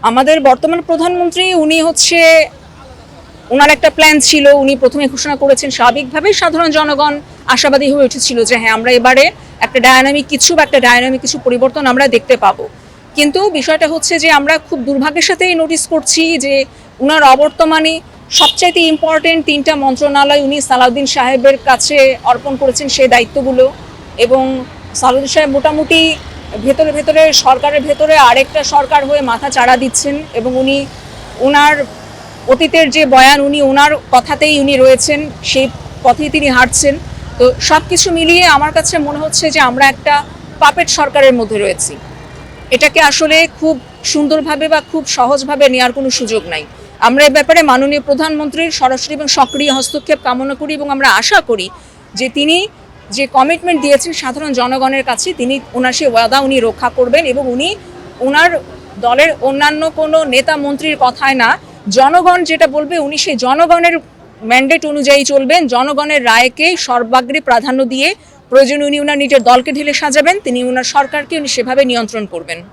আমাদের বর্তমান প্রধানমন্ত্রী উনি হচ্ছে ওনার একটা প্ল্যান ছিল, উনি প্রথমে ঘোষণা করেছেন, স্বাভাবিকভাবেই সাধারণ জনগণ আশাবাদী হয়ে উঠেছিল যে হ্যাঁ আমরা এবারে একটা ডায়নামিক কিছু পরিবর্তন আমরা দেখতে পাবো। কিন্তু বিষয়টা হচ্ছে যে আমরা খুব দুর্ভাগ্যের সাথেই নোটিস করছি যে উনার অবর্তমানে সবচাইতে ইম্পর্টেন্ট 3টা মন্ত্রণালয় উনি সালাউদ্দিন সাহেবের কাছে অর্পণ করেছেন সেই দায়িত্বগুলো, এবং সালাউদ্দিন সাহেব মোটামুটি ভেতরে ভেতরে সরকারের ভেতরে আরেকটা সরকার হয়ে মাথা চাড়া দিচ্ছেন, এবং উনি ওনার অতীতের যে বয়ান উনি ওনার কথাতেই উনি রয়েছেন, সেই পথেই তিনি হাঁটছেন। তো সব কিছু মিলিয়ে আমার কাছে মনে হচ্ছে যে আমরা একটা পাপেট সরকারের মধ্যে রয়েছি। এটাকে আসলে খুব সুন্দরভাবে বা খুব সহজভাবে নেওয়ার কোনো সুযোগ নাই। আমরা এ ব্যাপারে মাননীয় প্রধানমন্ত্রীর সরাসরি এবং সক্রিয় হস্তক্ষেপ কামনা করি, এবং আমরা আশা করি যে তিনি যে কমিটমেন্ট দিয়েছেন সাধারণ জনগণের কাছে, তিনি ওনার সেই ওয়াদা উনি রক্ষা করবেন, এবং উনি ওনার দলের অন্যান্য কোনো নেতা মন্ত্রীর কথায় না, জনগণ যেটা বলবে উনি সেই জনগণের ম্যান্ডেট অনুযায়ী চলবেন, জনগণের রায়কে সর্বাগ্রে প্রাধান্য দিয়ে প্রয়োজনে উনি ওনার নিজের দলকে ঢেলে সাজাবেন, তিনি ওনার সরকারকে উনি সেভাবে নিয়ন্ত্রণ করবেন।